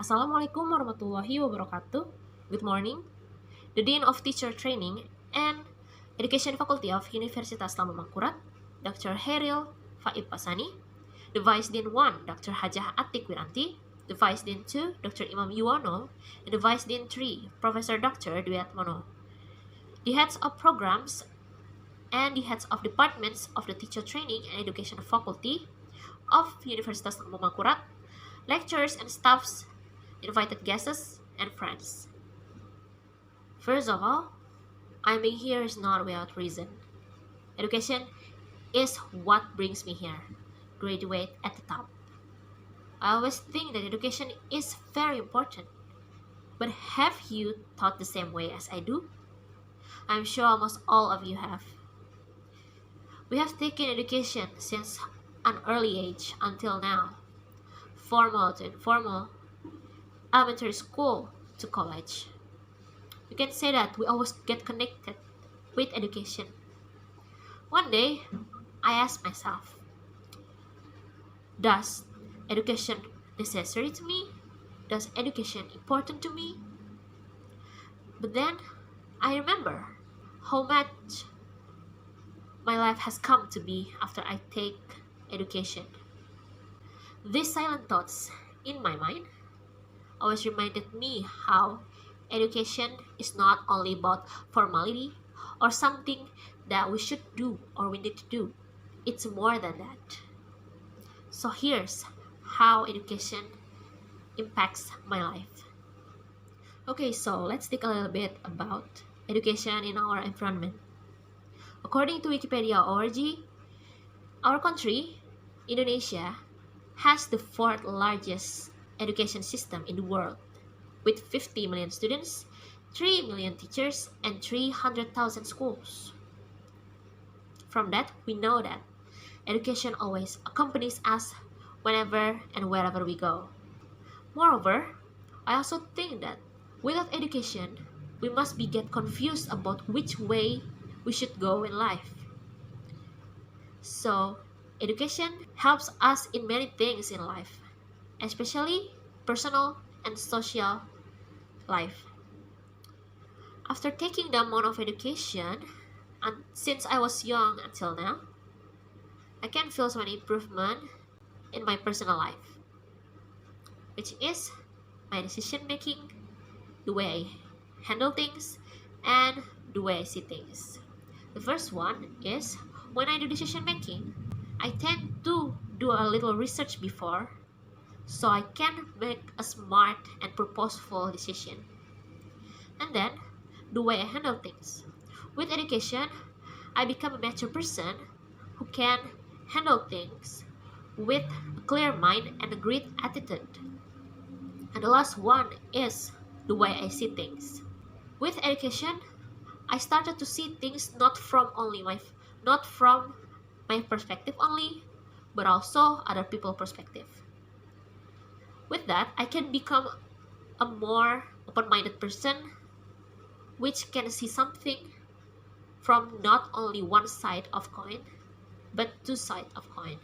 Assalamualaikum warahmatullahi wabarakatuh. Good morning. The Dean of Teacher Training and Education Faculty of Universitas Lama Mangkurat, Dr. Heril Faib Pasani, the Vice Dean 1, Dr. Hajah Atik Wiranti, the Vice Dean 2, Dr. Imam Yuwono, and the Vice Dean 3, Professor Dr. Dwi Atmono, the heads of programs and the heads of departments of the Teacher Training and Education Faculty of Universitas Lama Mangkurat, lecturers and staffs, invited guests, and friends. First of all, I'm being here is not without reason. Education is what brings me here. Graduate at the top. I always think that education is very important. But have you thought the same way as I do? I'm sure almost all of you have. We have taken education since an early age until now. Formal to informal, elementary school to college. You can say that we always get connected with education. One day, I asked myself, does education necessary to me? Does education important to me? But then, I remember how much my life has come to be after I take education. These silent thoughts in my mind always reminded me how education is not only about formality or something that we should do or we need to do. It's more than that. So here's how education impacts my life. Okay, so let's think a little bit about education in our environment. According to Wikipedia.org, our country, Indonesia, has the fourth largest education system in the world, with 50 million students, 3 million teachers, and 300,000 schools. From that, we know that education always accompanies us whenever and wherever we go. Moreover, I also think that without education, we must get confused about which way we should go in life. So, education helps us in many things in life, especially personal and social life. After taking the amount of education, and since I was young until now, I can feel some improvement in my personal life, which is my decision making, the way I handle things, and the way I see things. The first one is when I do decision making, I tend to do a little research before so I can make a smart and purposeful decision. And then, the way I handle things. With education, I become a mature person who can handle things with a clear mind and a great attitude. And the last one is the way I see things. With education, I started to see things not from my perspective only, but also other people's perspective. With that, I can become a more open-minded person, which can see something from not only one side of coin, but two sides of coin.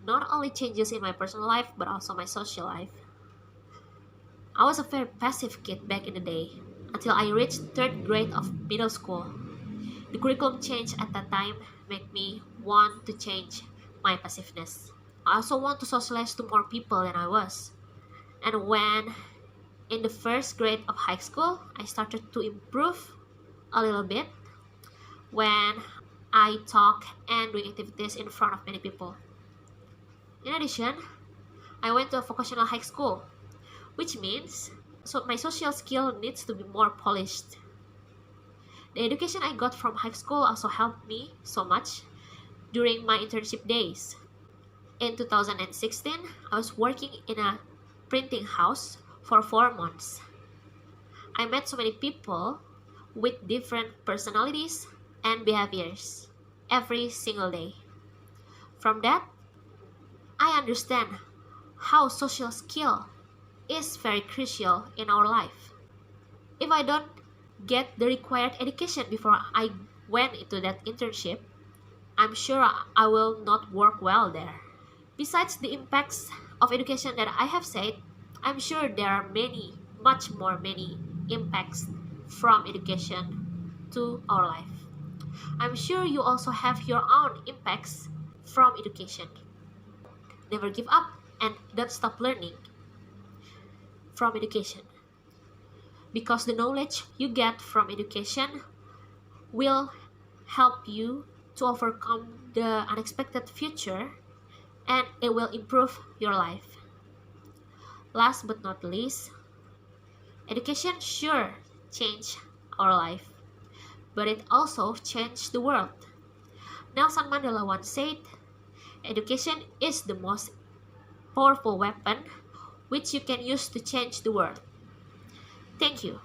Not only changes in my personal life, but also my social life. I was a very passive kid back in the day, until I reached 3rd grade of middle school. The curriculum change at that time made me want to change my passiveness. I also want to socialize to more people than I was. And when in the 1st grade of high school, I started to improve a little bit when I talk and doing activities in front of many people. In addition, I went to a vocational high school, which means my social skill needs to be more polished. The education I got from high school also helped me so much during my internship days. In 2016, I was working in a printing house for 4 months. I met so many people with different personalities and behaviors every single day. From that, I understand how social skill is very crucial in our life. If I don't get the required education before I went into that internship, I'm sure I will not work well there. Besides the impacts of education that I have said, I'm sure there are many impacts from education to our life. I'm sure you also have your own impacts from education. Never give up and don't stop learning from education, because the knowledge you get from education will help you to overcome the unexpected future, and it will improve your life. Last but not least, education sure changed our life, but it also changed the world. Nelson Mandela once said, education is the most powerful weapon which you can use to change the world. Thank you.